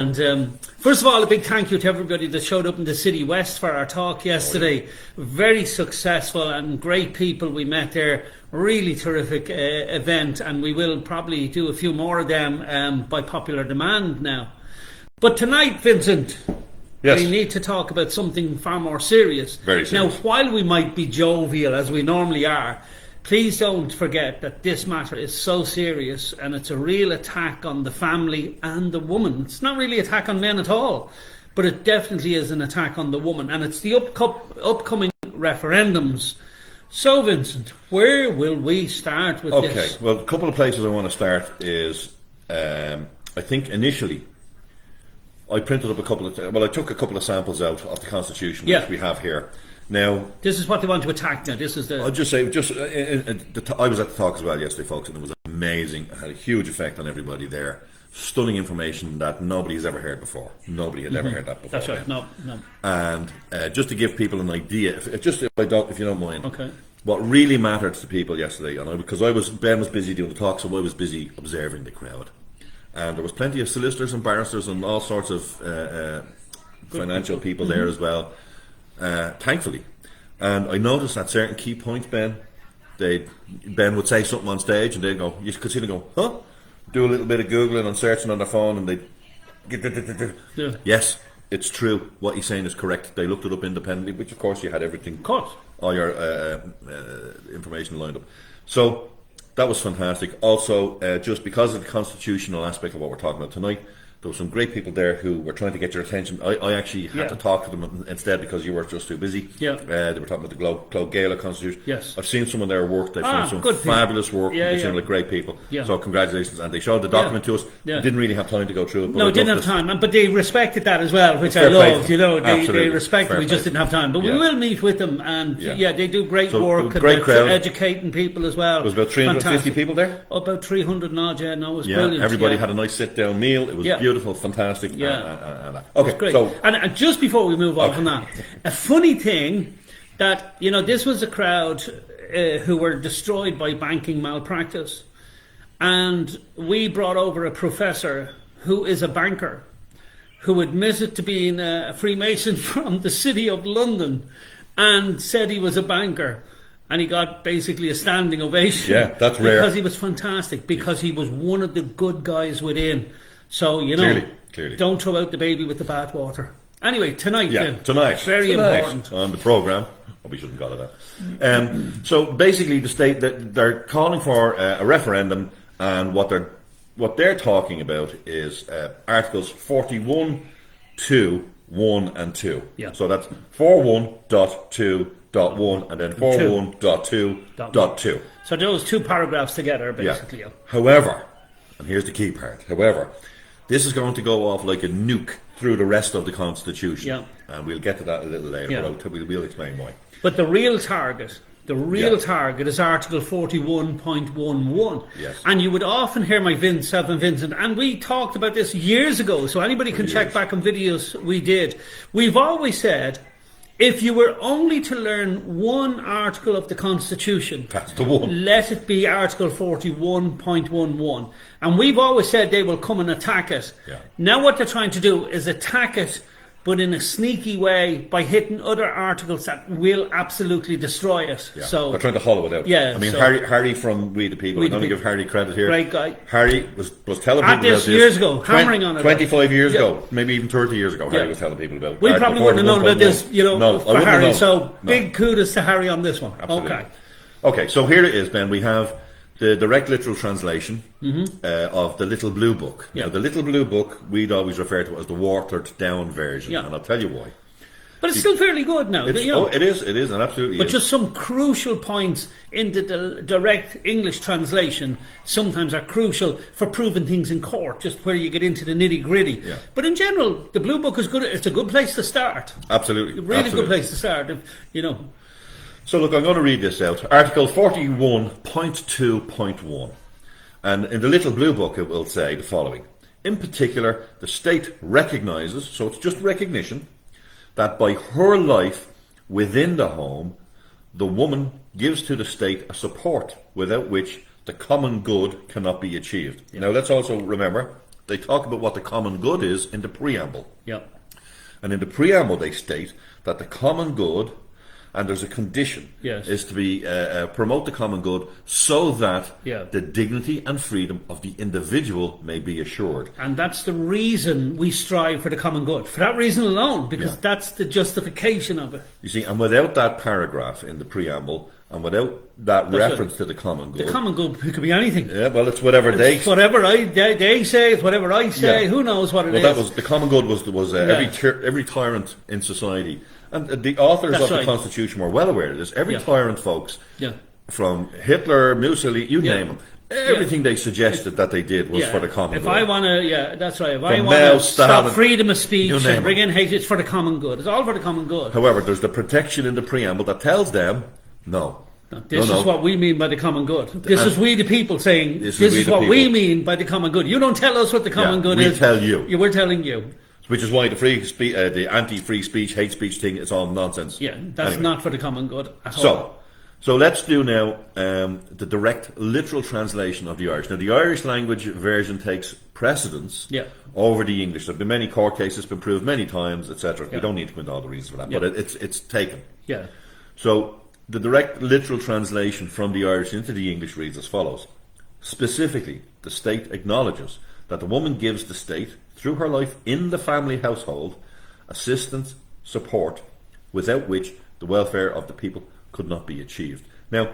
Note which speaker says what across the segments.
Speaker 1: And first of all, a big thank you to everybody that showed up in the City West for our talk yesterday. Very successful and great people we met there. Really terrific event, and we will probably do a few more of them by popular demand now. But tonight, Vincent, we need to talk about something far more serious.
Speaker 2: Very serious.
Speaker 1: Now, while we might be jovial as we normally are, please don't forget that this matter is so serious, and it's a real attack on the family and the woman. It's not really an attack on men at all, but it definitely is an attack on the woman, and it's the upcoming referendums. So, Vincent, where will we start with this?
Speaker 2: Okay, well, a couple of places I want to start is, I think initially, I printed up I took a couple of samples out of the Constitution, which we have here. Now,
Speaker 1: this is what they want to attack now. This is the...
Speaker 2: I'll just say, I was at the talk as well yesterday, folks, and it was amazing. It had a huge effect on everybody there. Stunning information that nobody has ever heard before. Nobody had ever heard that before.
Speaker 1: That's right. No.
Speaker 2: And just to give people an idea, if you don't mind,
Speaker 1: okay,
Speaker 2: what really mattered to people yesterday, because Ben was busy doing the talk, so I was busy observing the crowd, and there was plenty of solicitors and barristers and all sorts of financial people there as well. Thankfully, and I noticed at certain key points, Ben would say something on stage, and they'd go, you could see them go, huh? Do a little bit of googling and searching on their phone, and they, yes, it's true. What he's saying is correct. They looked it up independently, which of course you had everything, all your information lined up. So that was fantastic. Also, just because of the constitutional aspect of what we're talking about tonight, there were some great people there who were trying to get your attention. I actually had to talk to them instead because you were just too busy. They were talking about the Cloud Gaelic Constitution.
Speaker 1: Yes.
Speaker 2: I've seen some of their work. They've done some fabulous work. They seem like great people. So congratulations. And they showed the document to us. We didn't really have time to go through it.
Speaker 1: No, didn't have time. But they respected that as well, which I loved. They respected we just didn't have time. But we will meet with them. And they do great work.
Speaker 2: Great crowd.
Speaker 1: Educating people as well.
Speaker 2: There was about 350 people there?
Speaker 1: About 300 odd, it was brilliant.
Speaker 2: Everybody had a nice sit-down meal. It was beautiful, fantastic. Okay,
Speaker 1: great.
Speaker 2: So
Speaker 1: and just before we move on from that, a funny thing that this was a crowd who were destroyed by banking malpractice, and we brought over a professor who is a banker, who admitted to being a Freemason from the City of London, and said he was a banker. And he got basically a standing ovation.
Speaker 2: Yeah, that's rare.
Speaker 1: Because he was fantastic, because he was one of the good guys within. So,
Speaker 2: Clearly.
Speaker 1: Don't throw out the baby with the bathwater. Anyway, tonight, very important.
Speaker 2: On the programme. We shouldn't call it that. So basically, the state that they're calling for a referendum, and what they're talking about is Articles 41, 2, 1 and 2. So that's 41.2.1 and then 41.2.2.
Speaker 1: So those two paragraphs together, basically.
Speaker 2: However, and here's the key part, this is going to go off like a nuke through the rest of the Constitution. And we'll get to that a little later, but we'll explain why.
Speaker 1: But the real target is Article 41.11. And you would often hear myself and Vincent, and we talked about this years ago, so anybody can check back on videos we did. We've always said, if you were only to learn one article of the Constitution,
Speaker 2: that's the one.
Speaker 1: Let it be Article 41.11. And we've always said they will come and attack it. Now what they're trying to do is attack it, but in a sneaky way, by hitting other articles that will absolutely destroy it. So
Speaker 2: they're trying to hollow it out. I mean, Harry from We the People, I'm going to give Harry credit here.
Speaker 1: Great guy.
Speaker 2: Harry was telling people about this
Speaker 1: years ago, hammering on it.
Speaker 2: 25 years ago, maybe even 30 years ago, Harry was telling people about it.
Speaker 1: We probably wouldn't have known about this, for Harry. So big kudos to Harry on this one.
Speaker 2: Absolutely. Okay, so here it is, Ben. We have the direct literal translation of the Little Blue Book. Now, the Little Blue Book, we'd always refer to it as the watered down version, and I'll tell you why.
Speaker 1: But it's still fairly good now.
Speaker 2: It is, and absolutely
Speaker 1: But just some crucial points in the direct English translation sometimes are crucial for proving things in court, just where you get into the nitty-gritty. But in general, the Blue Book is good. It's a good place to start.
Speaker 2: Absolutely.
Speaker 1: A really good place to start,
Speaker 2: So look, I'm going to read this out. Article 41.2.1. And in the Little Blue Book it will say the following. In particular, the state recognises, so it's just recognition, that by her life within the home, the woman gives to the state a support without which the common good cannot be achieved. Now let's also remember, they talk about what the common good is in the preamble.
Speaker 1: Yeah.
Speaker 2: And in the preamble, they state that the common good, and there's a condition,
Speaker 1: Yes.
Speaker 2: is to be promote the common good so that
Speaker 1: Yeah.
Speaker 2: the dignity and freedom of the individual may be assured.
Speaker 1: And that's the reason we strive for the common good. For that reason alone, because that's the justification of it.
Speaker 2: You see, and without that paragraph in the preamble, and without that reference to the common good,
Speaker 1: The common good could be anything.
Speaker 2: yeah, well, it's whatever they
Speaker 1: say, it's whatever I say.
Speaker 2: Yeah.
Speaker 1: Who knows what it is?
Speaker 2: That was the common good was every tyrant in society, and the authors of the Constitution were well aware of this. Every tyrant, folks, from Hitler, Mussolini, you name them, everything they suggested that they did was for the common good.
Speaker 1: If I want to, that's right. If I
Speaker 2: From
Speaker 1: want
Speaker 2: Mao,
Speaker 1: to stop
Speaker 2: Stalin,
Speaker 1: freedom of speech
Speaker 2: you name
Speaker 1: and bring
Speaker 2: it.
Speaker 1: in hate, it's for the common good. It's all for the common good.
Speaker 2: However, there's the protection in the preamble that tells them, no.
Speaker 1: This is what we mean by the common good. This is we the people saying, this is what we mean by the common good. You don't tell us what the common good is.
Speaker 2: We tell you.
Speaker 1: We're telling you.
Speaker 2: Which is why the anti-free speech, hate speech thing is all nonsense.
Speaker 1: Yeah, that's not for the common good at all.
Speaker 2: So let's do now the direct literal translation of the Irish. Now, the Irish language version takes precedence over the English. There have been many court cases, been proved many times, etc. We don't need to go into all the reasons for that, but it's taken.
Speaker 1: Yeah.
Speaker 2: So the direct literal translation from the Irish into the English reads as follows. Specifically, the state acknowledges that the woman gives the state, through her life in the family household, assistance, support, without which the welfare of the people could not be achieved. Now,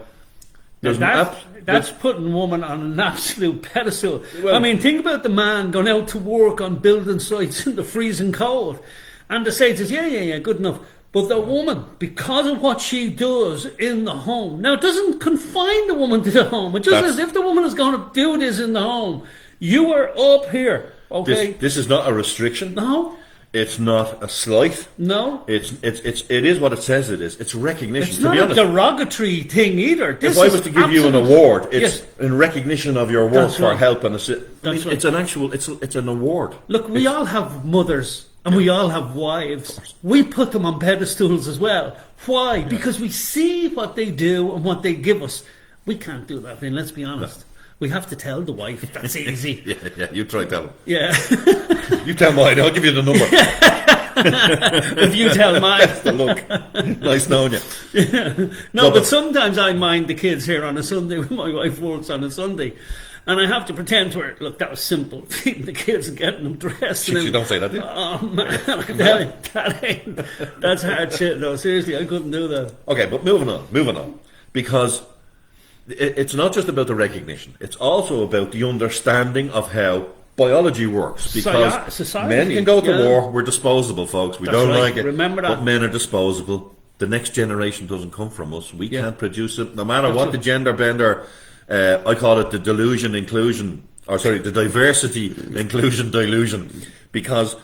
Speaker 1: that's putting woman on an absolute pedestal. Well, I mean, think about the man going out to work on building sites in the freezing cold, and the state says, yeah, good enough. But the woman, because of what she does in the home, now it doesn't confine the woman to the home. It just says if the woman is going to do this in the home, you are up here. Okay.
Speaker 2: This is not a restriction.
Speaker 1: No.
Speaker 2: It's not a slight.
Speaker 1: No.
Speaker 2: It is what it says it is. It's recognition.
Speaker 1: It's not a derogatory thing either.
Speaker 2: If I was to give you an award, it's in recognition of your work for help and assist. It's an actual. It's an award.
Speaker 1: Look, we all have mothers and we all have wives. We put them on pedestals as well. Why? Because we see what they do and what they give us. We can't do that. Then let's be honest. No. We have to tell the wife. That's easy.
Speaker 2: yeah. You try tell them.
Speaker 1: Yeah.
Speaker 2: You tell mine. I'll give you the number.
Speaker 1: If you tell mine.
Speaker 2: Look, nice knowing you.
Speaker 1: No, but sometimes I mind the kids here on a Sunday when my wife works on a Sunday. And I have to pretend to her, look, that was simple. Feeding the kids and getting them dressed.
Speaker 2: You don't say that, do you?
Speaker 1: Oh, man. That's hard shit, though. Seriously, I couldn't do that.
Speaker 2: Okay, but moving on. Because it's not just about the recognition. It's also about the understanding of how biology works. Because
Speaker 1: society,
Speaker 2: men can go to war. We're disposable, folks. We don't like it.
Speaker 1: Remember that.
Speaker 2: But men are disposable. The next generation doesn't come from us. We can't produce it. No matter what the gender bender... I call it the diversity, inclusion, delusion. Because,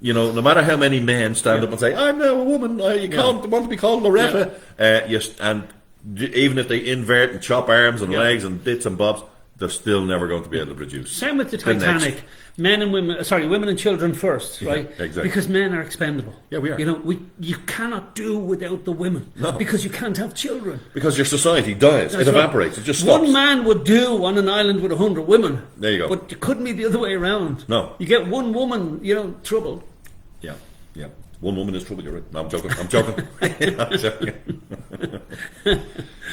Speaker 2: no matter how many men stand up and say, I'm now a woman, you can't want to be called Loretta. And even if they invert and chop arms and legs and bits and bobs, they're still never going to be able to produce.
Speaker 1: Same with the Titanic. Men and women, women and children first, right?
Speaker 2: Exactly.
Speaker 1: Because men are expendable.
Speaker 2: Yeah, we are.
Speaker 1: You cannot do without the women.
Speaker 2: No.
Speaker 1: Because you can't have children.
Speaker 2: Because your society dies. It evaporates. It just stops.
Speaker 1: One man would do on an island with 100 women.
Speaker 2: There you go.
Speaker 1: But it couldn't be the other way around.
Speaker 2: No.
Speaker 1: You get one woman, trouble.
Speaker 2: Yeah. One woman is trouble, you're right. No, I'm joking. I'm joking.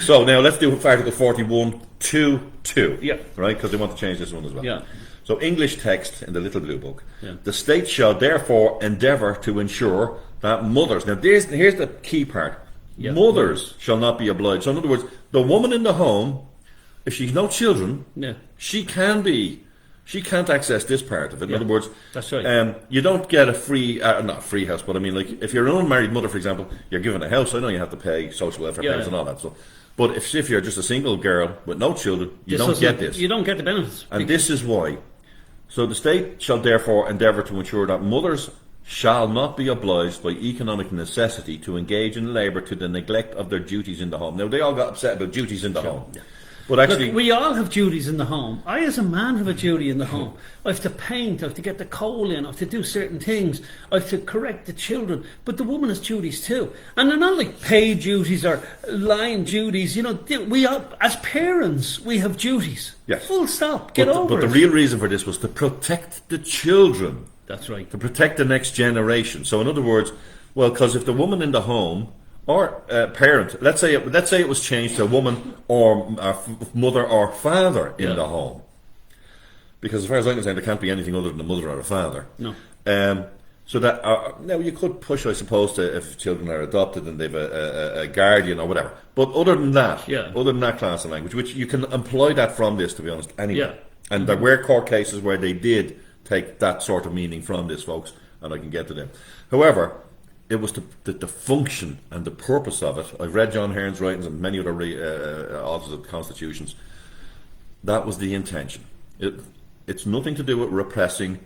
Speaker 2: So now let's do Article 41(2)(2).
Speaker 1: Yeah.
Speaker 2: Right? Because they want to change this one as well.
Speaker 1: Yeah.
Speaker 2: So English text in the Little Blue Book. Yeah. The state shall therefore endeavour to ensure that mothers... Now here's the key part. Yeah. Mothers shall not be obliged. So in other words, the woman in the home, if she's no children, she can't access this part of it. In other words,
Speaker 1: that's right.
Speaker 2: You don't get a free, not a free house, but I mean, like, if you're an unmarried mother, for example, you're given a house. I know you have to pay social welfare payments and all that stuff. But if you're just a single girl with no children, you don't get this.
Speaker 1: You don't get the benefits.
Speaker 2: And this is why. So the state shall therefore endeavour to ensure that mothers shall not be obliged by economic necessity to engage in labour to the neglect of their duties in the home. Now, they all got upset about duties in the home. Yeah. But actually,
Speaker 1: look, we all have duties in the home. I, as a man, have a duty in the home. I have to paint, I have to get the coal in, I have to do certain things, I have to correct the children. But the woman has duties too. And they're not like paid duties or line duties. You know, we are, as parents, we have duties.
Speaker 2: Yes.
Speaker 1: Full stop. Get over
Speaker 2: it. But the real reason for this was to protect the children.
Speaker 1: That's right.
Speaker 2: To protect the next generation. So in other words, well, because if the woman in the home or parent, let's say it was changed to a woman or mother or father in the home, because as far as I'm concerned, there can't be anything other than a mother or a father.
Speaker 1: No.
Speaker 2: So that now you could push, I suppose, to if children are adopted and they've a guardian or whatever. But other than that, class of language, which you can employ that from this, to be honest, anyway.
Speaker 1: Yeah.
Speaker 2: And there were court cases where they did take that sort of meaning from this, folks, and I can get to them. However, it was the function and the purpose of it. I've read John Hearn's writings and many other authors of the constitutions. That was the intention. It's nothing to do with repressing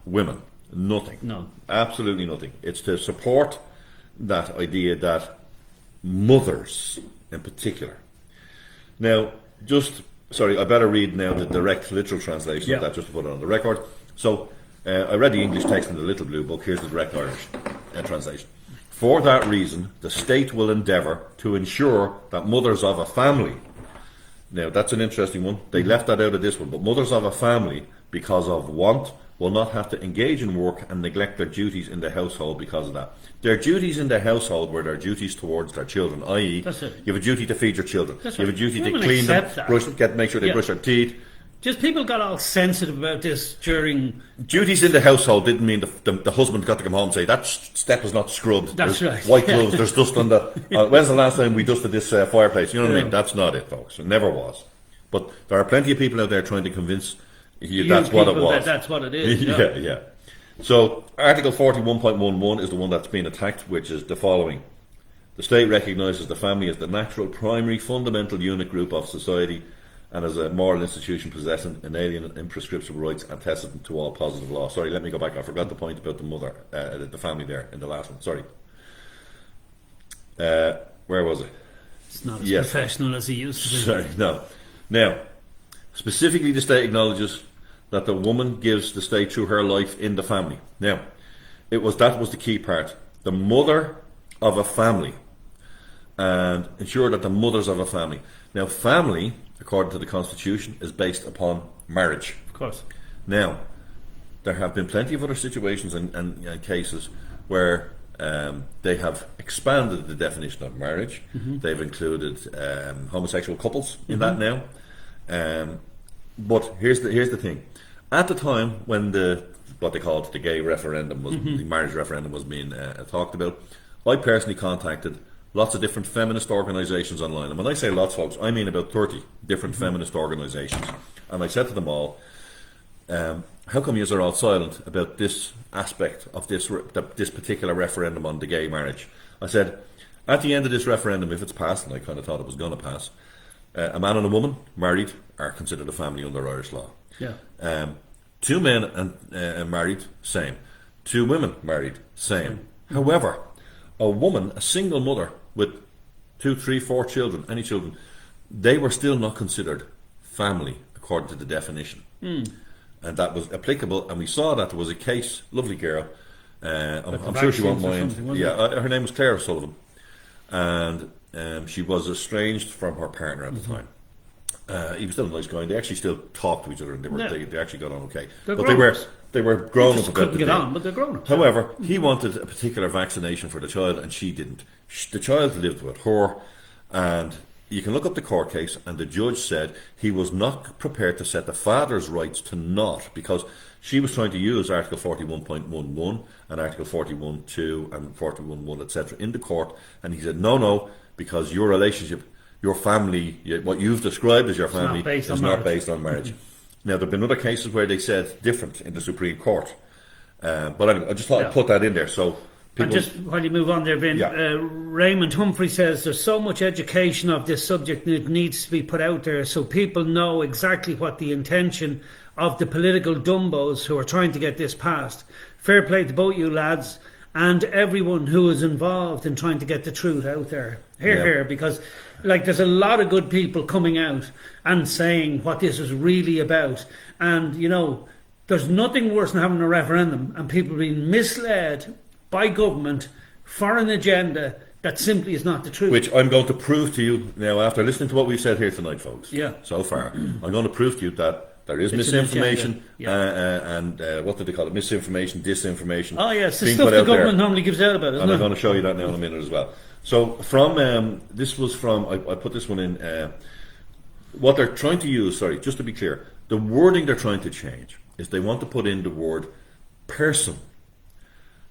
Speaker 2: women. Nothing.
Speaker 1: No.
Speaker 2: Absolutely nothing. It's to support that idea that mothers, in particular. Now, sorry, I better read now the direct literal translation of that, just to put it on the record. So, I read the English text in the Little Blue Book. Here's the direct Irish translation. For that reason, the state will endeavour to ensure that mothers of a family. Now, that's an interesting one. They left that out of this one. But mothers of a family, because of want, will not have to engage in work and neglect their duties in the household because of that. Their duties in the household were their duties towards their children, i.e. you have a duty to feed your children. You have a duty to clean them, make sure they brush their teeth.
Speaker 1: Just people got all sensitive about this during...
Speaker 2: Duties in the household didn't mean the husband got to come home and say, that step is not scrubbed.
Speaker 1: That's
Speaker 2: there's
Speaker 1: right.
Speaker 2: White gloves, there's dust on the... when's the last time we dusted this fireplace? You know what I mean? That's not it, folks. It never was. But there are plenty of people out there trying to convince you that's what it was.
Speaker 1: That's what it is.
Speaker 2: Yeah. So, Article 41.11 is the one that's been attacked, which is the following. The state recognises the family as the natural, primary, fundamental unit group of society and as a moral institution possessing inalienable and imprescriptible rights antecedent to all positive law. Sorry, let me go back. I forgot the point about the mother, the family there in the last one. Sorry. Where was it?
Speaker 1: It's not as professional as he used to be.
Speaker 2: Sorry, no. Now, specifically the state acknowledges that the woman gives the state through her life in the family. Now, that was the key part. The mother of a family, and ensure that the mothers of a family. Now, family, according to the Constitution, is based upon marriage.
Speaker 1: Of course.
Speaker 2: Now, there have been plenty of other situations and cases where they have expanded the definition of marriage. They've included homosexual couples in that now. But here's the thing. At the time when what they called the gay referendum was the marriage referendum was being talked about, I personally contacted lots of different feminist organisations online. And when I say lots, folks, I mean about 30 different feminist organisations. And I said to them all, how come you are all silent about this aspect of this particular referendum on the gay marriage? I said, at the end of this referendum, if it's passed, and I kind of thought it was going to pass, a man and a woman married are considered a family under Irish law.
Speaker 1: Yeah.
Speaker 2: Two men and married, same. Two women married, same. However, a woman, a single mother with 2, 3, 4 children, any children, they were still not considered family according to the definition. And that was applicable, and we saw that there was a case, lovely girl, I'm sure she won't mind. Her name was Claire Sullivan, and she was estranged from her partner at the time. He was still a nice guy. They actually still talked to each other, and they actually got on okay. But they were grown up about the
Speaker 1: get on, but they're grown up.
Speaker 2: However, he wanted a particular vaccination for the child, and she didn't. The child lived with her, and you can look up the court case, and the judge said he was not prepared to set the father's rights to naught because she was trying to use Article 41.11 and Article 41.2 and 41.1, etc. in the court, and he said no, because your relationship, your family, what you've described as your family, is not based on marriage. Now, there have been other cases where they said different in the Supreme Court. But anyway, I just thought I'd put that in there. So,
Speaker 1: and just while you move on there, Vin, Raymond Humphrey says there's so much education of this subject that needs to be put out there so people know exactly what the intention of the political dumbos who are trying to get this passed. Fair play to both you lads. and everyone who is involved in trying to get the truth out there. Here, because like there's a lot of good people coming out and saying what this is really about. And, you know, there's nothing worse than having a referendum and people being misled by government for an agenda that simply is not the truth.
Speaker 2: Which I'm going to prove to you now after listening to what we've said here tonight, folks.
Speaker 1: Yeah.
Speaker 2: So far. I'm going to prove to you that there is misinformation and what do they call it? Misinformation, disinformation.
Speaker 1: Oh, yes, the stuff the government normally gives out about it, isn't
Speaker 2: and
Speaker 1: it?
Speaker 2: I'm going to show you that now in a minute as well. So from, this was from, I put this one in, what they're trying to use, sorry, just to be clear, the wording they're trying to change is they want to put in the word person.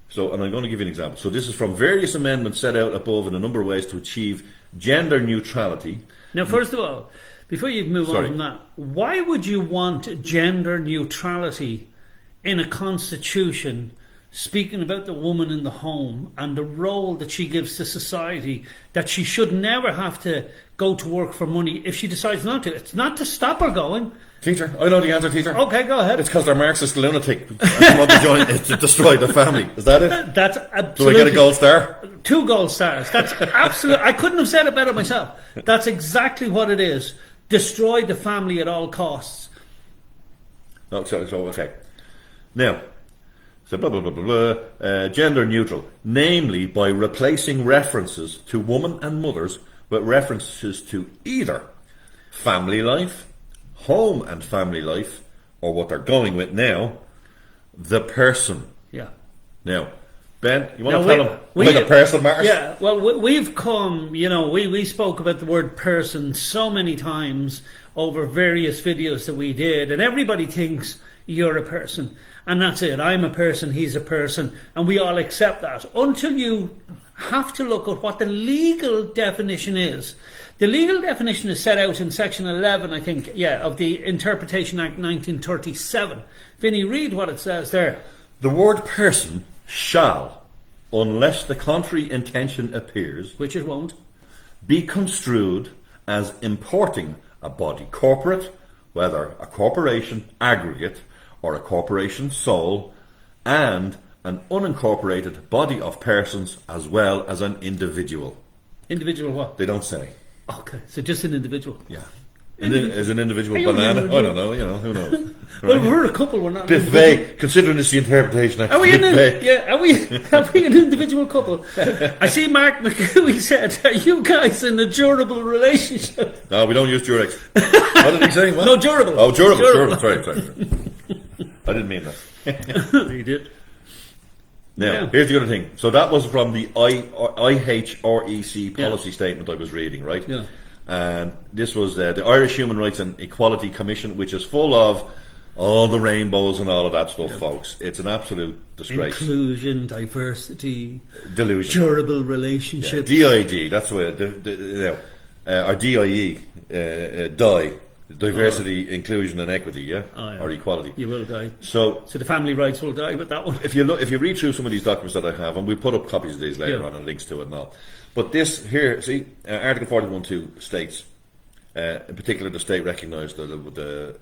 Speaker 2: So, and I'm going to give you an example. So this is from various amendments set out above in a number of ways to achieve gender neutrality.
Speaker 1: Now, first of all, before you move on from that, why would you want gender neutrality in a constitution speaking about the woman in the home and the role that she gives to society, that she should never have to go to work for money if she decides not to? It's not to stop her going.
Speaker 2: Teacher, I know the answer, teacher.
Speaker 1: Okay, go ahead.
Speaker 2: It's because they're Marxist lunatic and want to join it to destroy the family. Is that it?
Speaker 1: That's absolutely.
Speaker 2: Do I get a gold star?
Speaker 1: 2 gold stars. That's absolute. I couldn't have said it better myself. That's exactly what it is. Destroy the family at all costs.
Speaker 2: No, so okay. Now, so blah blah blah blah blah. Gender neutral, namely by replacing references to woman and mothers with references to either family life, home and family life, or what they're going with now, the person.
Speaker 1: Yeah.
Speaker 2: Now, Ben, you want to tell them why the person matters?
Speaker 1: Yeah, well, we've come, you know, we spoke about the word person so many times over various videos that we did, and everybody thinks you're a person. And that's it. I'm a person, he's a person, and we all accept that until you have to look at what the legal definition is. The legal definition is set out in section 11, I think, of the Interpretation Act 1937. Vinny, read what it says there.
Speaker 2: The word person shall, unless the contrary intention appears,
Speaker 1: which it won't,
Speaker 2: be construed as importing a body corporate, whether a corporation aggregate or a corporation sole, and an unincorporated body of persons as well as an individual.
Speaker 1: Individual what?
Speaker 2: They don't say.
Speaker 1: Okay, so just an individual.
Speaker 2: Yeah. Is an individual banana? I don't know, you know, who knows?
Speaker 1: Well, we're a couple, we're not
Speaker 2: bit vague, considering it's the interpretation.
Speaker 1: Are we are we an individual couple? I see Mark McCooey said, are you guys in a durable relationship?
Speaker 2: No, we don't use Durex. What did he say? What?
Speaker 1: No, durable.
Speaker 2: Oh, durable. Sorry. I didn't mean that.
Speaker 1: You did.
Speaker 2: Now, here's the other thing. So that was from the IHREC policy statement I was reading, right?
Speaker 1: Yeah.
Speaker 2: And this was the Irish Human Rights and Equality Commission, which is full of all the rainbows and all of that stuff, folks. It's an absolute disgrace.
Speaker 1: Inclusion, diversity,
Speaker 2: delusion,
Speaker 1: durable relationships.
Speaker 2: DID, that's what or DIE, diversity, inclusion, and equity, or equality.
Speaker 1: You will die.
Speaker 2: So
Speaker 1: the family rights will die with that one.
Speaker 2: If you read through some of these documents that I have, and we'll put up copies of these later on and links to it and all. But this here, see, Article 41.2 states, in particular, the state recognised that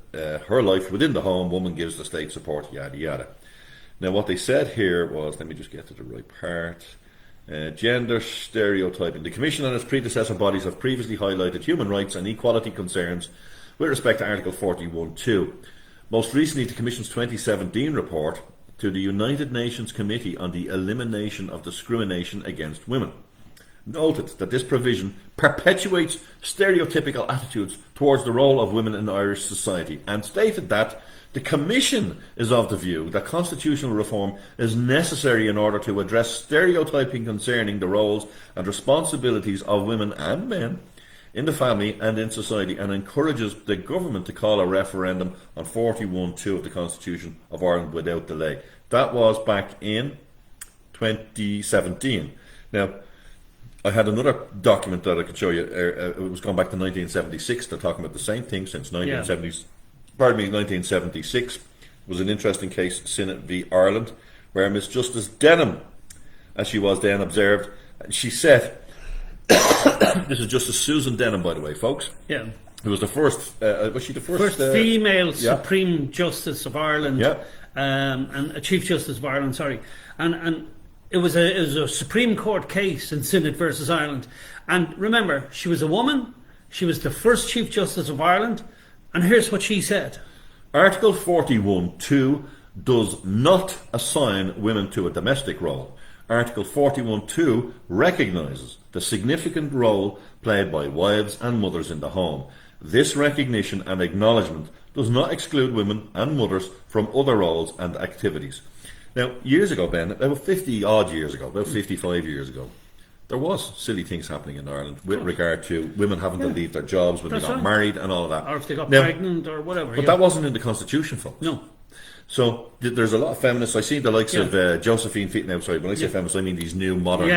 Speaker 2: her life within the home, woman gives the state support, yada yada. Now, what they said here was, let me just get to the right part. Gender stereotyping. The Commission and its predecessor bodies have previously highlighted human rights and equality concerns with respect to Article 41.2. Most recently, the Commission's 2017 report to the United Nations Committee on the Elimination of Discrimination Against Women noted that this provision perpetuates stereotypical attitudes towards the role of women in Irish society, and stated that the Commission is of the view that constitutional reform is necessary in order to address stereotyping concerning the roles and responsibilities of women and men in the family and in society, and encourages the government to call a referendum on 41.2 of the Constitution of Ireland without delay. That was back in 2017. Now, I had another document that I could show you. It was going back to 1976. They're talking about the same thing since 1976. It was an interesting case, Senate v Ireland, where Miss Justice Denham, as she was then, observed, she said, this is Justice Susan Denham, by the way, folks.
Speaker 1: Yeah.
Speaker 2: Who was the first, was she the first?
Speaker 1: Female Supreme Justice of Ireland.
Speaker 2: Yeah.
Speaker 1: And Chief Justice of Ireland, sorry. And It was a Supreme Court case in Synod versus Ireland. And remember, she was a woman, she was the first Chief Justice of Ireland, and here's what she said.
Speaker 2: Article 41.2 does not assign women to a domestic role. Article 41.2 recognises the significant role played by wives and mothers in the home. This recognition and acknowledgement does not exclude women and mothers from other roles and activities. Now, years ago, Ben, about 50 odd years ago, about 55 years ago, there was silly things happening in Ireland with regard to women having to leave their jobs when they got married and all of that.
Speaker 1: Or if they got pregnant or whatever.
Speaker 2: But that wasn't in the Constitution, folks.
Speaker 1: No.
Speaker 2: So there's a lot of feminists. I see the likes of Josephine Feet. Now, sorry, when I say feminists, I mean these new modern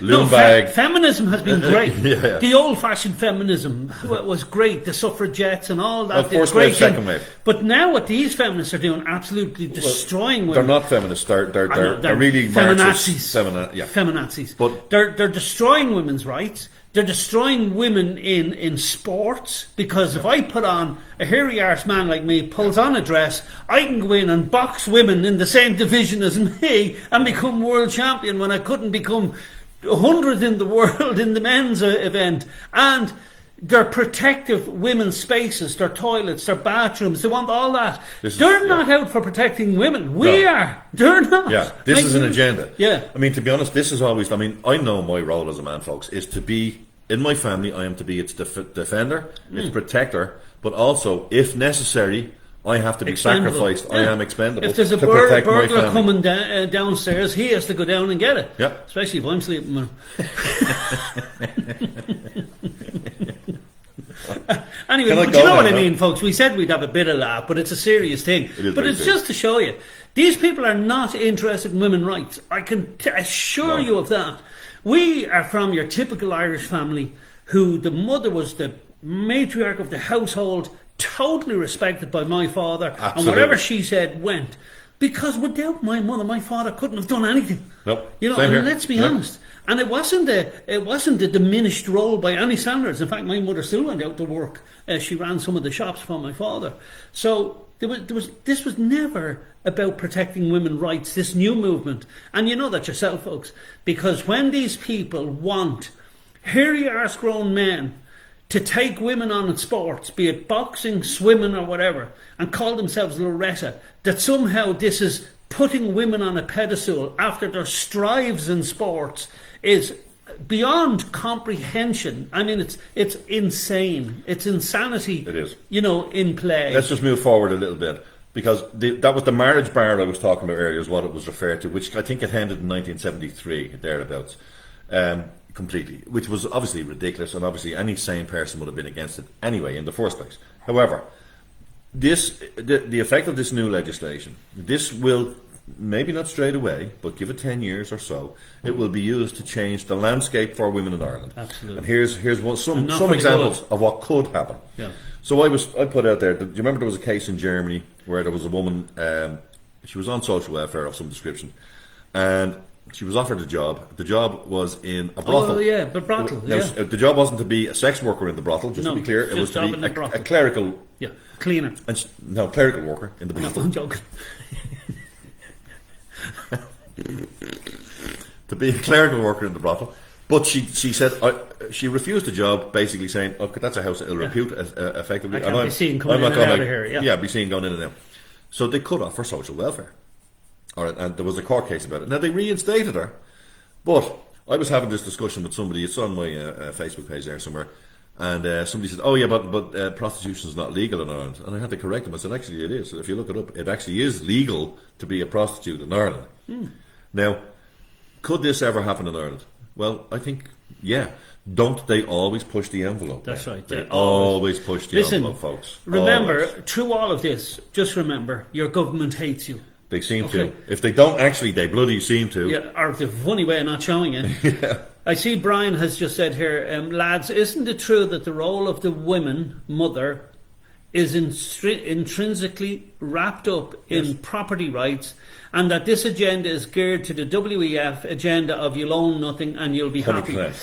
Speaker 2: loom-bag.
Speaker 1: Feminism has been great.
Speaker 2: Yeah.
Speaker 1: The old-fashioned feminism was great. The suffragettes and all that.
Speaker 2: Of course, wave, second wave.
Speaker 1: But now what these feminists are doing, absolutely destroying women.
Speaker 2: They're not feminists. They're really
Speaker 1: feminazis.
Speaker 2: Feminazis.
Speaker 1: But they're destroying women's rights. They're destroying women in sports, because if I put on a hairy arse man like me, pulls on a dress, I can go in and box women in the same division as me and become world champion when I couldn't become 100th in the world in the men's event. And they're protective women's spaces, their toilets, their bathrooms, they want all that. They're not out for protecting women. We are. They're not.
Speaker 2: Yeah, this is an agenda.
Speaker 1: Yeah.
Speaker 2: I mean, to be honest, this is always, I mean, I know my role as a man, folks, is to be, in my family, I am to be its defender, its protector, but also, if necessary, I have to be sacrificed. I am expendable.
Speaker 1: If there's a burglar coming downstairs, he has to go down and get it.
Speaker 2: Yeah.
Speaker 1: Especially if I'm sleeping with him. Anyway, do you know what I mean, folks? We said we'd have a bit of laugh, but it's a serious thing. But it's just to show you, these people are not interested in women's rights. I can assure you of that. We are from your typical Irish family who the mother was the matriarch of the household, totally respected by my father, and whatever she said went. Because without my mother, my father couldn't have done anything.
Speaker 2: Nope.
Speaker 1: You know, and let's be honest. And it wasn't a diminished role by any standards. In fact, my mother still went out to work. She ran some of the shops for my father. So this was never about protecting women's rights, this new movement. And you know that yourself, folks, because when these people want hairy arse grown men to take women on in sports, be it boxing, swimming or whatever, and call themselves Loretta, that somehow this is putting women on a pedestal after their strives in sports, is beyond comprehension. I mean, it's insane. It's insanity.
Speaker 2: It is.
Speaker 1: You know, in play.
Speaker 2: Let's just move forward a little bit, because that was the marriage bar I was talking about earlier, is what it was referred to, which I think it ended in 1973, thereabouts, completely, which was obviously ridiculous, and obviously any sane person would have been against it anyway in the first place. However, the effect of this new legislation, this will, maybe not straight away, but give it 10 years or so, it will be used to change the landscape for women in Ireland.
Speaker 1: Absolutely.
Speaker 2: And here's some examples of what could happen.
Speaker 1: Yeah.
Speaker 2: So I put out there, do you remember there was a case in Germany where there was a woman, she was on social welfare of some description, and she was offered a job. The job was in a brothel.
Speaker 1: Oh, yeah, but brothel,
Speaker 2: Now, the job wasn't to be a sex worker in the brothel, just to be clear. It was to be a clerical...
Speaker 1: Yeah, cleaner.
Speaker 2: Clerical worker in the brothel.
Speaker 1: No, I'm joking.
Speaker 2: To be a clerical worker in the brothel. But she said she refused the job, basically saying, "Okay, that's a house that will repute effectively."
Speaker 1: I can't be seen coming in and out of here.
Speaker 2: Yeah, be seen going in and out. So they cut off her social welfare. All right, and there was a court case about it. Now they reinstated her, but I was having this discussion with somebody. It's on my Facebook page there somewhere, and somebody said, "Oh yeah, but prostitution is not legal in Ireland." And I had to correct them. I said, "Actually, it is. If you look it up, it actually is legal to be a prostitute in Ireland." Now, could this ever happen in Ireland? Well, I think, yeah. Don't they always push the envelope?
Speaker 1: That's right.
Speaker 2: They always push the envelope, folks.
Speaker 1: Remember, through all of this, just remember, your government hates you.
Speaker 2: They seem to. If they don't actually, they bloody seem to.
Speaker 1: Yeah, or the funny way of not showing it.
Speaker 2: Yeah.
Speaker 1: I see Brian has just said here, lads, isn't it true that the role of the women, mother, is intrinsically wrapped up in property rights, and that this agenda is geared to the WEF agenda of you'll own nothing and you'll be happy?
Speaker 2: 100%.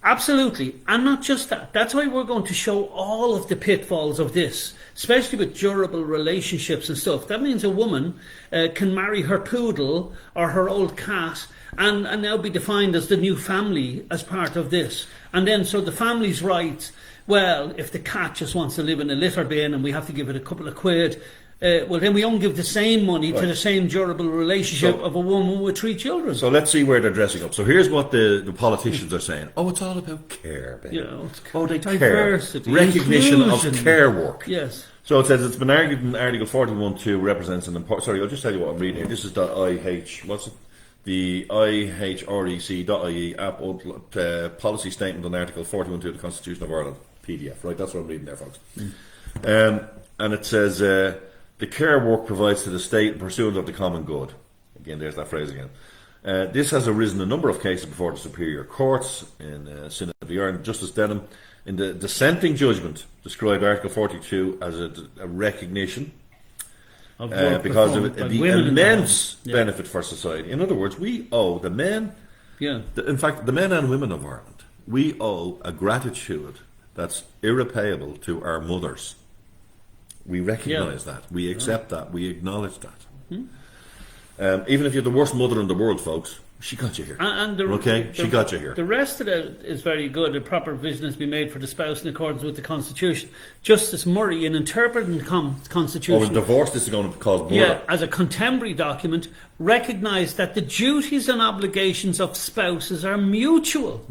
Speaker 1: Absolutely. And not just that. That's why we're going to show all of the pitfalls of this, especially with durable relationships and stuff. That means a woman can marry her poodle or her old cat and now be defined as the new family as part of this. And then so the family's rights, well, if the cat just wants to live in a litter bin and we have to give it a couple of quid, well, then we don't give the same money to the same durable relationship of a woman with 3 children.
Speaker 2: So let's see where they're dressing up. So here's what the politicians are saying. Oh, it's all about care, baby. They
Speaker 1: diversity,
Speaker 2: care. Recognition
Speaker 1: inclusion.
Speaker 2: of care work.
Speaker 1: Yes.
Speaker 2: So it says it's been argued in Article 41.2 represents an important... Sorry, I'll just tell you what I'm reading here. This is the what's it? The IHREC.ie app policy statement on Article 41.2 of the Constitution of Ireland, PDF, right? That's what I'm reading there, folks. And it says... the care work provides to the state in pursuit of the common good. Again, there's that phrase again. This has arisen in a number of cases before the superior courts. In Synod of the Ireland, Justice Denham, in the dissenting judgment, described Article 42 as a recognition because of the immense benefit for society. In other words, we owe the men, in fact, the men and women of Ireland, we owe a gratitude that's irrepayable to our mothers. We recognise that. We accept that. We acknowledge that. Even if you're the worst mother in the world, folks, she got you here. She got you here.
Speaker 1: The rest of it is very good. A proper provision has been made for the spouse in accordance with the Constitution. Justice Murray, in interpreting the Constitution...
Speaker 2: in divorce, this is going to cause murder.
Speaker 1: As a contemporary document, recognised that the duties and obligations of spouses are mutual.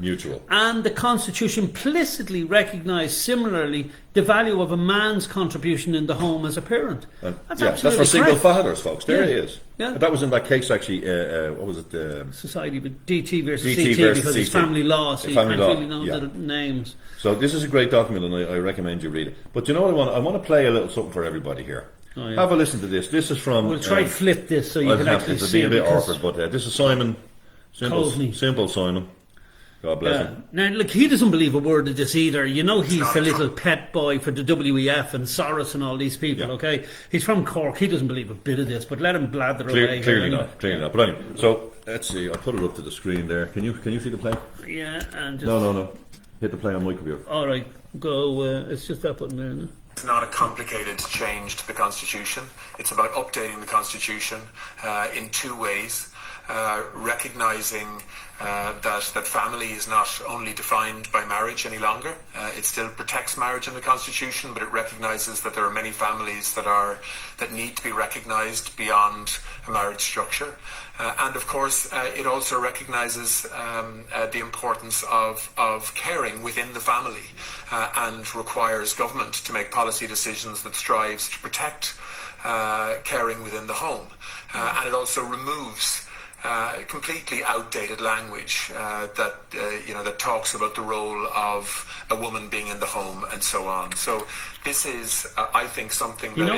Speaker 1: And the Constitution implicitly recognised, similarly, the value of a man's contribution in the home as a parent.
Speaker 2: That's for single fathers, folks. There it is.
Speaker 1: Yeah.
Speaker 2: That was in that case, actually, what was it?
Speaker 1: Society with DT versus
Speaker 2: DT
Speaker 1: CT,
Speaker 2: versus
Speaker 1: because it's
Speaker 2: CT.
Speaker 1: family law, so you can't really know the names.
Speaker 2: So this is a great document, and I recommend you read it. But you know what I want to play a little something for everybody here. Have a listen to this. This is from...
Speaker 1: We'll try to flip this so you can actually see it.
Speaker 2: It'll be a bit awkward, but this is Simon. Simple Simon. God bless him.
Speaker 1: Now, look, he doesn't believe a word of this either. You know, he's the little pet boy for the WEF and Soros and all these people, okay? He's from Cork. He doesn't believe a bit of this, but let him blather away.
Speaker 2: Clearly not. But anyway, so let's see. I'll put it up to the screen there. Can you see the play?
Speaker 1: Yeah, and just...
Speaker 2: No. Hit the play on my computer.
Speaker 1: All right, go. It's just that button there, no?
Speaker 3: It's not a complicated change to the Constitution. It's about updating the Constitution in 2 ways. Recognising that family is not only defined by marriage any longer. It still protects marriage in the Constitution, but it recognises that there are many families that need to be recognised beyond a marriage structure. And of course, it also recognises the importance of caring within the family and requires government to make policy decisions that strives to protect caring within the home. And it also removes completely outdated language that talks about the role of a woman being in the home and so on. So this is, I think, something that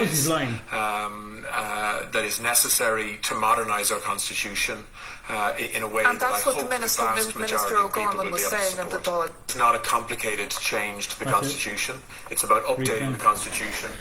Speaker 3: is necessary to modernise our constitution in a way that I hope the vast majority of people will be able to support. It's not a complicated change to the Constitution. It's about updating the Constitution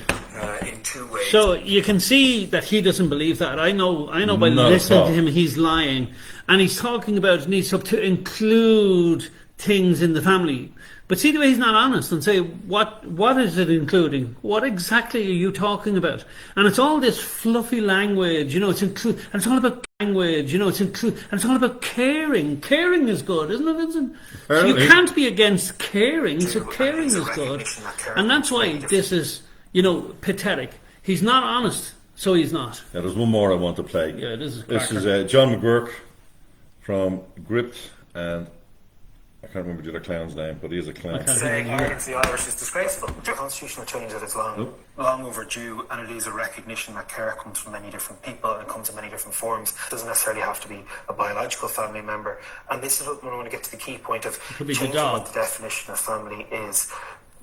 Speaker 3: in 2 ways.
Speaker 1: So you can see that he doesn't believe that. I know by listening to him he's lying. And he's talking about it needs to include things in the family. But see the way he's not honest and say, what is it including? What exactly are you talking about? And it's all this fluffy language, it's and it's all about language, and it's all about caring. Caring is good, isn't it, Vincent? So you can't be against caring, so caring is good. And that's why this is, pathetic. He's not honest, so he's not.
Speaker 2: Yeah, there's one more I want to play.
Speaker 1: Yeah, this is
Speaker 2: John McGurk from Gript, and I can't remember the other clown's name, but he is a clown.
Speaker 4: Saying against the Irish is disgraceful. The constitutional change that is long overdue, and it is a recognition that care comes from many different people and it comes in many different forms. It doesn't necessarily have to be a biological family member. And this is what we want to get to the key point of changing what the definition of family is.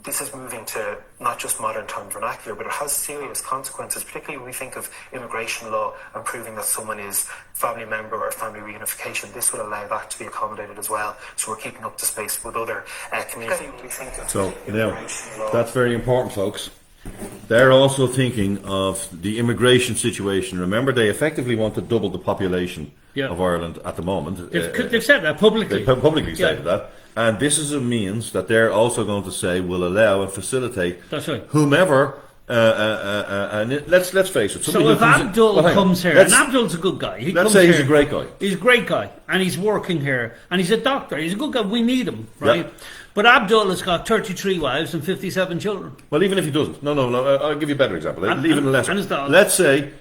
Speaker 4: This is moving to not just modern time vernacular, but it has serious consequences, particularly when we think of immigration law and proving that someone is family member or family reunification. This would allow that to be accommodated as well. So we're keeping up the space with other communities.
Speaker 2: So, that's very important, folks. They're also thinking of the immigration situation. Remember, they effectively want to double the population of Ireland at the moment.
Speaker 1: They've said that publicly.
Speaker 2: They publicly stated that. And this is a means that they're also going to say will allow and facilitate whomever. And let's face it.
Speaker 1: So if Abdul comes here, and Abdul's a good guy.
Speaker 2: Let's say he's a great guy.
Speaker 1: He's a great guy, and he's working here, and he's a doctor. He's a good guy. We need him, right? Yep. But Abdul has got 33 wives and 57 children.
Speaker 2: Well, even if he doesn't. No. I'll give you a better example. Even less. Let's say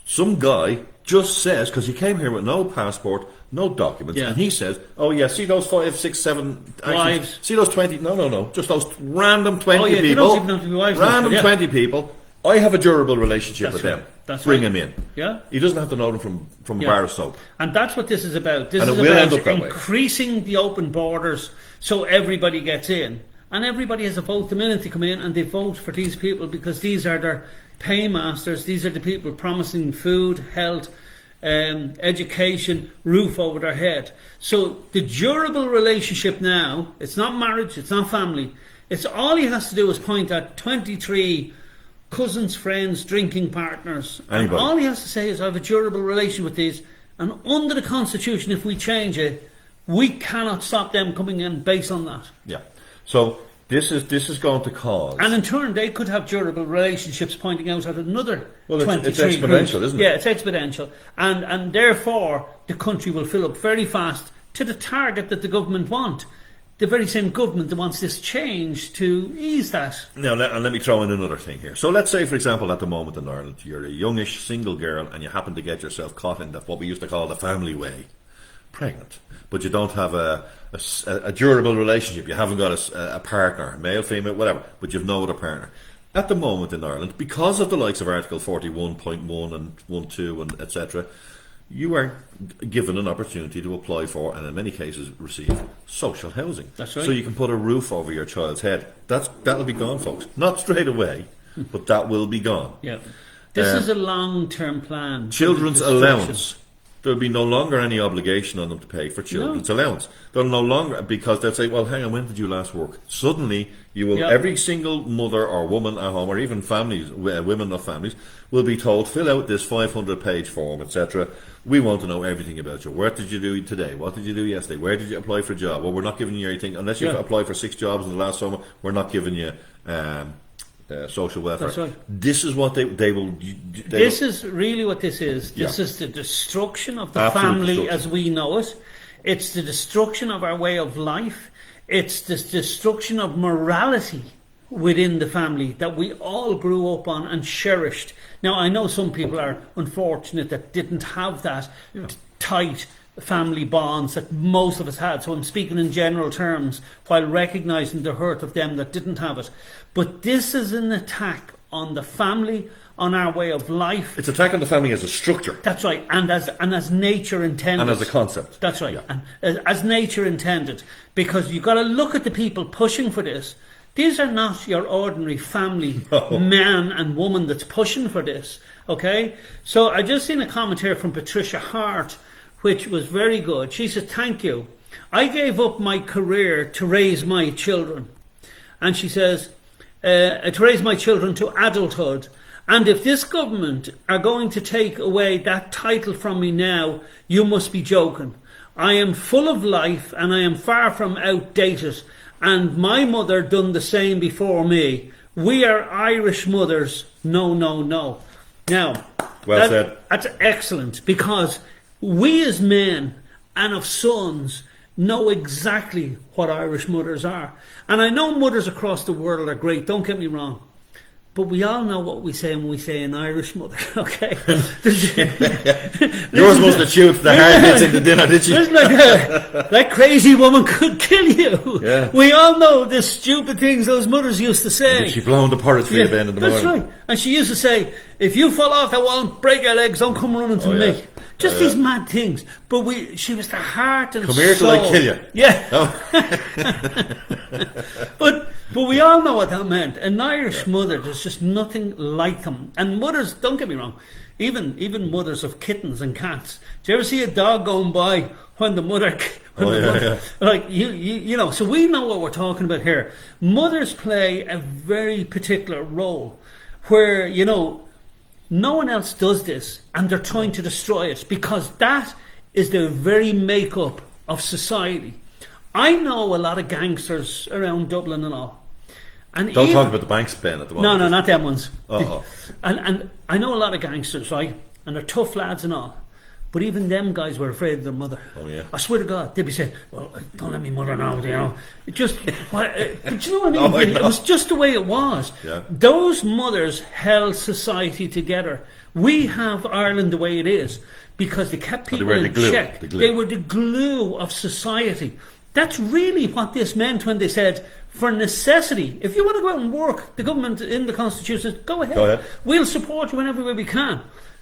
Speaker 2: some guy just says, because he came here with no passport, no documents, and he says, oh yeah, see those 5, 6, 7
Speaker 1: wives,
Speaker 2: see those 20, no, just those random 20 people,
Speaker 1: they don't even have to be wives,
Speaker 2: random 20 people, I have a durable relationship with them. Bring him in.
Speaker 1: Yeah.
Speaker 2: He doesn't have to know them from a bar of soap.
Speaker 1: And that's what this is about. This is about increasing the open borders so everybody gets in. And everybody has a vote the minute they come in, and they vote for these people because these are their paymasters. These are the people promising food, health, education, roof over their head. So the durable relationship now, it's not marriage, it's not family. It's all he has to do is point at 23 cousins, friends, drinking partners. And all he has to say is, I have a durable relation with these, and under the Constitution, if we change it, we cannot stop them coming in based on that.
Speaker 2: Yeah. So this is going to cause,
Speaker 1: and in turn they could have durable relationships pointing out at another 23
Speaker 2: it's exponential,
Speaker 1: groups.
Speaker 2: Isn't it?
Speaker 1: Yeah, it's exponential, and therefore the country will fill up very fast to the target that the government want. The very same government that wants this change to ease that.
Speaker 2: Now, let me throw in another thing here. So let's say, for example, at the moment in Ireland, you're a youngish single girl and you happen to get yourself caught in what we used to call the family way, pregnant, but you don't have a durable relationship. You haven't got a partner, male, female, whatever, but you've no other partner. At the moment in Ireland, because of the likes of Article 41.1 and 1.2 and etc., you are given an opportunity to apply for, and in many cases receive, social housing.
Speaker 1: That's right.
Speaker 2: So you can put a roof over your child's head. That'll be gone, folks. Not straight away, but that will be gone.
Speaker 1: Yeah. This is a long-term plan.
Speaker 2: Children's allowance. There'll be no longer any obligation on them to pay for children's allowance. They'll no longer, because they'll say, well, hang on, when did you last work? Suddenly, you will, every single mother or woman at home, or even families, women of families, will be told, fill out this 500-page form, etc. We want to know everything about you. What did you do today? What did you do yesterday? Where did you apply for a job? Well, we're not giving you anything. Unless you've applied for 6 jobs in the last summer, we're not giving you social welfare.
Speaker 1: That's right.
Speaker 2: This is what they will...
Speaker 1: This is really what this is. This is the destruction of the family as we know it. It's the destruction of our way of life. It's the destruction of morality within the family that we all grew up on and cherished. Now, I know some people are unfortunate that didn't have that tight family bonds that most of us had. So I'm speaking in general terms while recognising the hurt of them that didn't have it. But this is an attack on the family, on our way of life.
Speaker 2: It's attack on the family as a structure.
Speaker 1: That's right, and as nature intended.
Speaker 2: And as a concept.
Speaker 1: That's right, and as nature intended. Because you've got to look at the people pushing for this. These are not your ordinary family man and woman that's pushing for this, okay? So I just seen a comment here from Patricia Hart, which was very good. She said, thank you. I gave up my career to raise my children. And she says, to raise my children to adulthood. And if this government are going to take away that title from me now, you must be joking. I am full of life and I am far from outdated. And my mother done the same before me. We are Irish mothers. No, no, no. Now,
Speaker 2: well said.
Speaker 1: That's excellent, because we as men and of sons know exactly what Irish mothers are. And I know mothers across the world are great, don't get me wrong. But we all know what we say when we say an Irish mother, okay?
Speaker 2: Yours must have chewed the hard bits into dinner, did she?
Speaker 1: Like that crazy woman could kill you.
Speaker 2: Yeah.
Speaker 1: We all know the stupid things those mothers used to say.
Speaker 2: Did she blown the porridge for you then in the morning?
Speaker 1: That's right. And she used to say, if you fall off that wall, break your legs, don't come running to me. Just these mad things. But she was the heart and soul.
Speaker 2: Come here till I kill you.
Speaker 1: Yeah. But we all know what that meant. An Irish mother, there's just nothing like them. And mothers, don't get me wrong, even mothers of kittens and cats. Do you ever see a dog going by when the mother, like you know? So we know what we're talking about here. Mothers play a very particular role, where no one else does this, and they're trying to destroy it because that is the very makeup of society. I know a lot of gangsters around Dublin and all. And
Speaker 2: Don't talk about the banks, Ben, at the moment.
Speaker 1: No, not them ones.
Speaker 2: Uh-oh.
Speaker 1: And I know a lot of gangsters, right? And they're tough lads and all. But even them guys were afraid of their mother.
Speaker 2: Oh, yeah.
Speaker 1: I swear to God, they'd be saying, well, don't let me mother know, It just, but you know what I mean?
Speaker 2: No, I know.
Speaker 1: It was just the way it was.
Speaker 2: Yeah.
Speaker 1: Those mothers held society together. We have Ireland the way it is because they kept people in check. They were the glue of society. That's really what this meant when they said, for necessity, if you want to go out and work, the government in the Constitution says, go ahead. We'll support you in every way we can.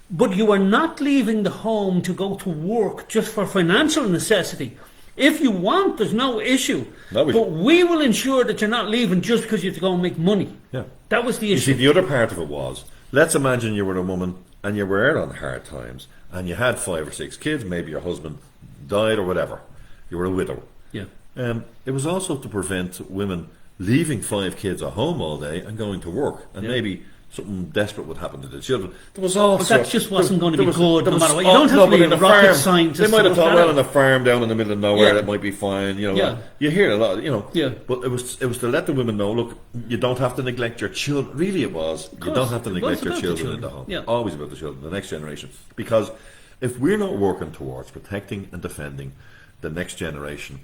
Speaker 1: But you are not leaving the home to go to work just for financial necessity. If you want, there's no issue. But we will ensure that you're not leaving just because you have to go and make money.
Speaker 2: Yeah.
Speaker 1: That was the issue.
Speaker 2: You see, the other part of it was, let's imagine you were a woman and you were on hard times and you had 5 or 6 kids, maybe your husband died or whatever. You were a widow.
Speaker 1: Yeah.
Speaker 2: It was also to prevent women leaving 5 kids at home all day and going to work, and maybe something desperate would happen to the children. There was also,
Speaker 1: but that just wasn't going to be good, no matter what. You
Speaker 2: don't
Speaker 1: have to be a rocket scientist.
Speaker 2: They might have thought, well, on a farm down in the middle of nowhere, that might be fine. You hear a lot, But it was to let the women know, look, you don't have to neglect your children. Really, it was. You don't have to neglect your children in the home.
Speaker 1: Yeah.
Speaker 2: Always about the children, the next generation. Because if we're not working towards protecting and defending the next generation,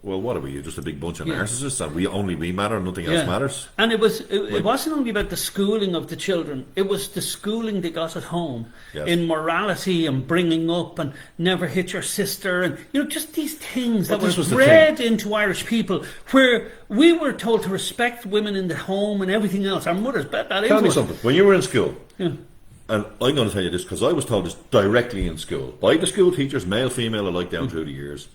Speaker 2: well, what are we? You're just a big bunch of narcissists, and we matter, and nothing else matters.
Speaker 1: And it wasn't only about the schooling of the children; it was the schooling they got at home in morality and bringing up, and never hit your sister, and just these things that were bred into Irish people, where we were told to respect women in the home and everything else. Our mothers bet that into us.
Speaker 2: Tell me something. When you were in school, and I'm going to tell you this because I was told this directly in school by the school teachers, male, female alike, down through the years.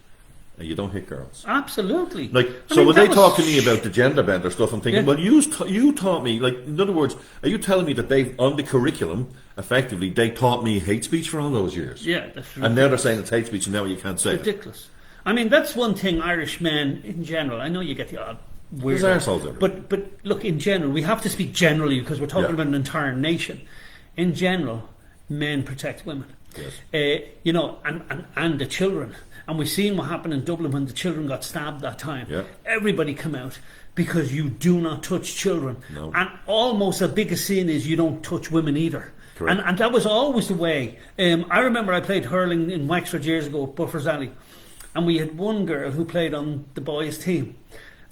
Speaker 2: And you don't hit girls.
Speaker 1: Absolutely.
Speaker 2: When they talk to me about the gender bender stuff, I'm thinking, well, you taught me, in other words, are you telling me that they, on the curriculum, effectively, they taught me hate speech for all those years?
Speaker 1: Yeah, that's ridiculous.
Speaker 2: And now they're saying it's hate speech, and now you can't say
Speaker 1: ridiculous. I mean, that's one thing Irish men, in general, I know you get the odd weird...
Speaker 2: There's arseholes everywhere.
Speaker 1: But look, in general, we have to speak generally, because we're talking about an entire nation. In general, men protect women. Yes. And the children. And we've seen what happened in Dublin when the children got stabbed that time.
Speaker 2: Yeah.
Speaker 1: Everybody come out because you do not touch children.
Speaker 2: No.
Speaker 1: And almost the biggest sin is you don't touch women either.
Speaker 2: Correct.
Speaker 1: And that was always the way. I remember I played hurling in Wexford years ago at Buffers Alley. And we had one girl who played on the boys' team.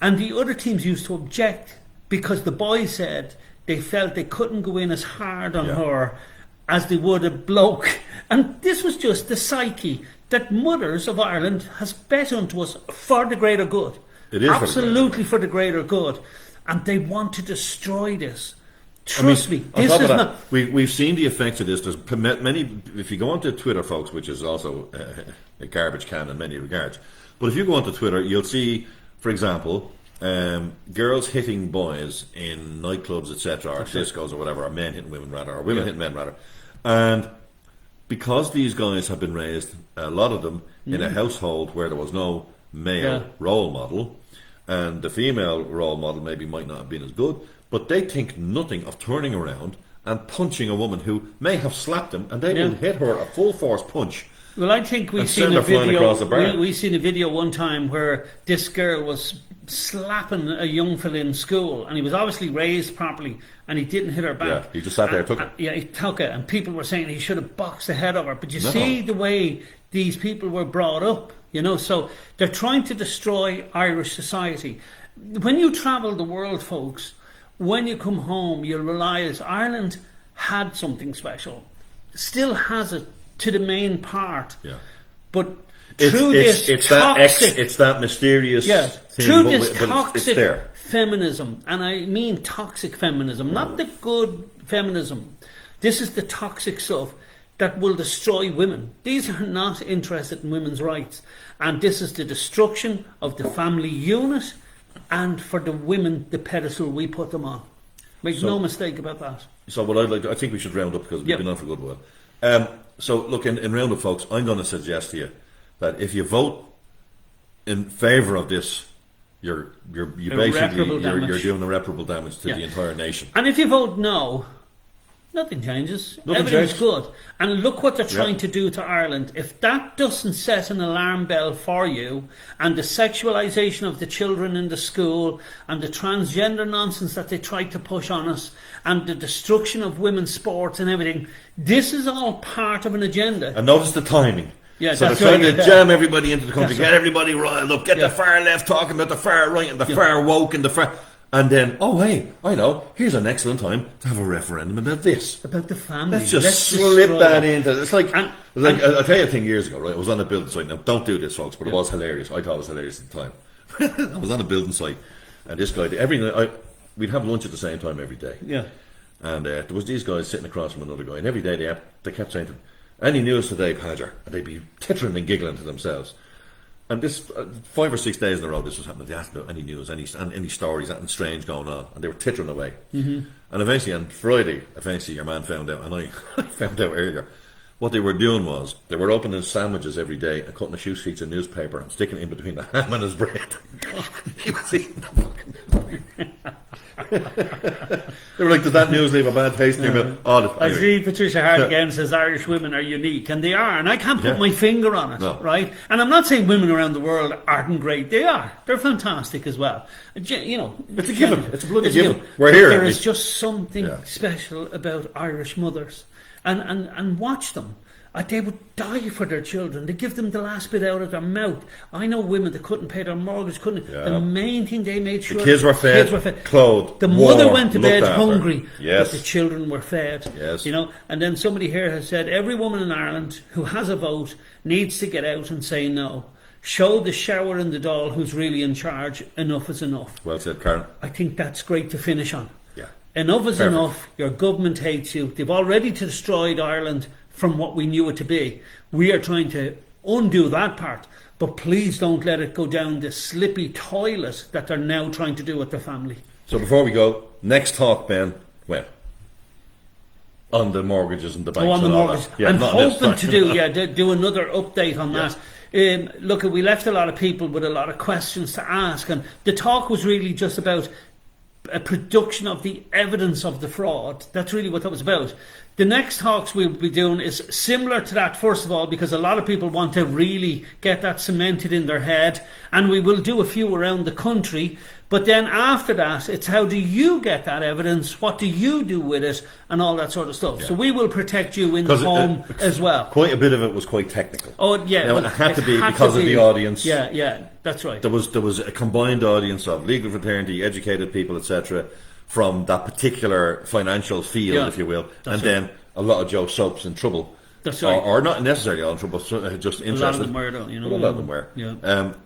Speaker 1: And the other teams used to object because the boys said they felt they couldn't go in as hard on her as they would a bloke. And this was just the psyche that Mothers of Ireland has bet unto us for the greater good.
Speaker 2: It is
Speaker 1: absolutely for the greater good. And they want to destroy this. Trust me, this is not...
Speaker 2: We've seen the effects of this. There's many... If you go onto Twitter, folks, which is also a garbage can in many regards, but if you go onto Twitter, you'll see, for example, girls hitting boys in nightclubs, etc., or discos or whatever, or men hitting women rather, or women hitting men rather. And because these guys have been raised, a lot of them, in a household where there was no male role model, and the female role model maybe might not have been as good, but they think nothing of turning around and punching a woman who may have slapped them, and they will hit her a full force punch.
Speaker 1: Well, I think we've seen a video. We've seen a video one time where this girl was slapping a young fella in school, and he was obviously raised properly, and he didn't hit her back.
Speaker 2: Yeah, he just sat there and took it.
Speaker 1: Yeah, he took it, and people were saying he should have boxed the head of her. But you see the way these people were brought up, so they're trying to destroy Irish society. When you travel the world, folks, when you come home, you'll realise Ireland had something special, still has it to the main part. Yeah. But through this toxic...
Speaker 2: It's that mysterious thing.
Speaker 1: Through this toxic feminism, and I mean toxic feminism, not the good feminism. This is the toxic stuff that will destroy women. These are not interested in women's rights. And this is the destruction of the family unit, and for the women, the pedestal we put them on. Make no mistake about that.
Speaker 2: So what I think we should round up because we've been on for a good while. So look, in round up, folks, I'm going to suggest to you that if you vote in favour of this, you're basically doing irreparable damage to the entire nation.
Speaker 1: And if you vote no, nothing changes. Everything's good. And look what they're trying to do to Ireland. If that doesn't set an alarm bell for you, and the sexualisation of the children in the school, and the transgender nonsense that they tried to push on us, and the destruction of women's sports and everything, this is all part of an agenda.
Speaker 2: And notice the timing.
Speaker 1: Yeah,
Speaker 2: so they're trying to jam everybody into the country, get everybody riled up, get the far left talking about the far right and the far woke and the far... And then, oh hey, I know, here's an excellent time to have a referendum about this.
Speaker 1: About the family.
Speaker 2: Let's just slip that into... It's like I'll tell you a thing years ago, right? I was on a building site. Now, don't do this, folks, but it was hilarious. I thought it was hilarious at the time. I was on a building site, and this guy, every night, we'd have lunch at the same time every day.
Speaker 1: Yeah.
Speaker 2: And there was these guys sitting across from another guy, and every day they kept saying to him, "Any news today, Padger?" And they'd be tittering and giggling to themselves. And this 5 or 6 days in a row, this was happening. They asked about any news, any stories, anything strange going on, and they were tittering away. Mm-hmm. And eventually, on Friday, your man found out, and I found out earlier. What they were doing was they were opening sandwiches every day and cutting a few sheets of newspaper and sticking it in between the ham and his bread. He was eating the fucking They were like, "Does that news leave a bad taste in your mouth?"
Speaker 1: I see Patricia Hart again says Irish women are unique, and they are, and I can't put my finger on it, right? And I'm not saying women around the world aren't great. They are. They're fantastic as well. You know,
Speaker 2: it's a given. It's a bloody given. We're here.
Speaker 1: There is just something special about Irish mothers, and watch them. They would die for their children. They give them the last bit out of their mouth. I know women that couldn't pay their mortgage, the main thing they made sure...
Speaker 2: The kids were fed, clothed,
Speaker 1: the mother went to bed
Speaker 2: after.
Speaker 1: hungry,
Speaker 2: yes.
Speaker 1: but the children were fed.
Speaker 2: Yes.
Speaker 1: You know, and then somebody here has said, every woman in Ireland who has a vote needs to get out and say no. Show the shower and the doll who's really in charge. Enough is enough.
Speaker 2: Well said, Karen.
Speaker 1: I think that's great to finish on.
Speaker 2: Yeah.
Speaker 1: Enough is enough. Your government hates you. They've already destroyed Ireland from what we knew it to be. We are trying to undo that part, but please don't let it go down the slippy toilet that they're now trying to do with the family.
Speaker 2: So before we go, next talk, Ben, when? On the mortgages and the banks.
Speaker 1: On the mortgages.
Speaker 2: Yeah,
Speaker 1: I'm hoping to do another update on that. Look, we left a lot of people with a lot of questions to ask, and the talk was really just about a production of the evidence of the fraud. That's really what that was about. The next talks we'll be doing is similar to that, first of all, because a lot of people want to really get that cemented in their head, and we will do a few around the country. But then after that, it's how do you get that evidence, what do you do with it, and all that sort of stuff. Yeah. So we will protect you in the home as well.
Speaker 2: Quite a bit of it was quite technical.
Speaker 1: Oh, yeah.
Speaker 2: Now, it had to be because of the audience.
Speaker 1: Yeah, that's right.
Speaker 2: There was a combined audience of legal fraternity, educated people, etc., from that particular financial field, if you will, and then a lot of Joe Soaps in trouble.
Speaker 1: That's right.
Speaker 2: Or not necessarily all in trouble, but just interested.
Speaker 1: A lot of them were, though, you know.
Speaker 2: But a lot of them were.
Speaker 1: Yeah.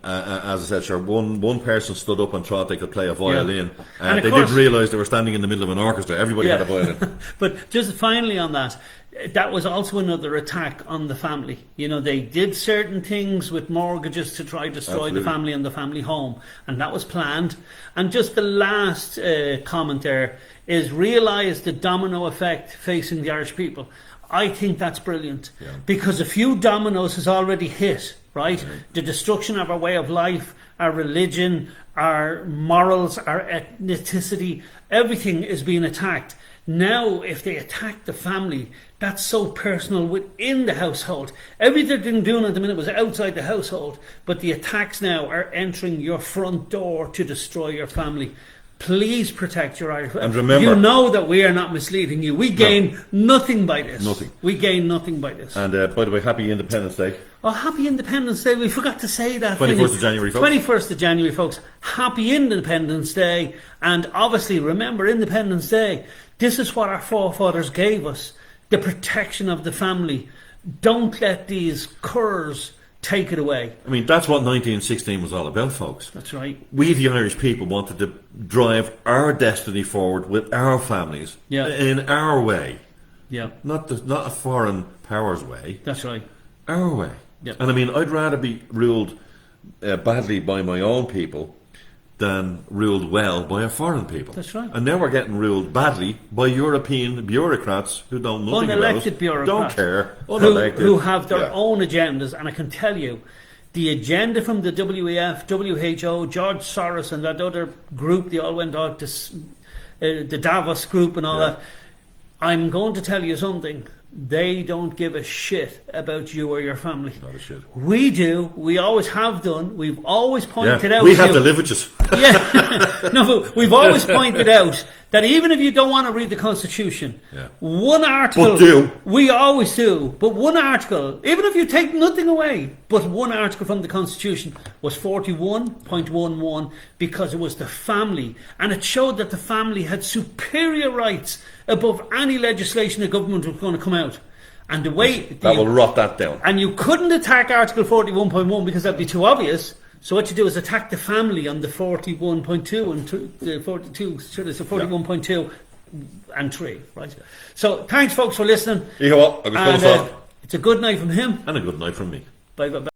Speaker 2: As I said, sure, one person stood up and thought they could play a violin, and they didn't realise they were standing in the middle of an orchestra. Everybody had a violin.
Speaker 1: But just finally on that was also another attack on the family. You know, they did certain things with mortgages to try to destroy the family and the family home, and that was planned. And just the last comment there is realise the domino effect facing the Irish people. I think that's brilliant because a few dominoes has already hit, right? The destruction of our way of life, our religion, our morals, our ethnicity, everything is being attacked. Now, if they attack the family, that's so personal within the household. Everything they're doing at the minute was outside the household, but the attacks now are entering your front door to destroy your family. Please protect your Irish.
Speaker 2: And remember,
Speaker 1: you know that we are not misleading you. We gain nothing by this.
Speaker 2: Nothing.
Speaker 1: We gain nothing by this.
Speaker 2: And by the way, happy Independence Day.
Speaker 1: Oh, happy Independence Day. We forgot to say that.
Speaker 2: 21st of January, folks.
Speaker 1: 21st of January, folks. Happy Independence Day. And obviously, remember Independence Day. This is what our forefathers gave us. The protection of the family. Don't let these curs take it away.
Speaker 2: I mean, that's what 1916 was all about, folks.
Speaker 1: That's right.
Speaker 2: We, the Irish people, wanted to drive our destiny forward with our families in our way.
Speaker 1: Yeah.
Speaker 2: Not a foreign power's way.
Speaker 1: That's right.
Speaker 2: Our way.
Speaker 1: Yep.
Speaker 2: And I mean, I'd rather be ruled badly by my own people than ruled well by our foreign people.
Speaker 1: That's right.
Speaker 2: And now we're getting ruled badly by European bureaucrats who don't know nothing about
Speaker 1: unelected
Speaker 2: it,
Speaker 1: bureaucats,
Speaker 2: don't care,
Speaker 1: who have their
Speaker 2: Yeah.
Speaker 1: own agendas. And I can tell you, the agenda from the WEF, WHO, George Soros, and that other group, they all went out to the Davos group and all
Speaker 2: Yeah.
Speaker 1: that. I'm going to tell you something. They don't give a shit about you or your family.
Speaker 2: Not a shit.
Speaker 1: We do. We always have done. We've always pointed out.
Speaker 2: We have
Speaker 1: to
Speaker 2: to
Speaker 1: you-
Speaker 2: live with us.
Speaker 1: Yeah, no, but we've always pointed out that even if you don't want to read the Constitution,
Speaker 2: Yeah.
Speaker 1: one article.
Speaker 2: But do.
Speaker 1: We always do. But one article, even if you take nothing away, but one article from the Constitution was 41.11 because it was the family, and it showed that the family had superior rights above any legislation the government was going to come out. And the way
Speaker 2: That will rot that down.
Speaker 1: and you couldn't attack Article 41.1 because that'd be too obvious. So what you do is attack the family on the 41.2 and the 42, so there's a 41.2 and 3, right? So thanks folks for listening.
Speaker 2: You know what? I was
Speaker 1: And,
Speaker 2: going to
Speaker 1: it's a good night from him.
Speaker 2: and a good night from me.
Speaker 1: Bye bye bye.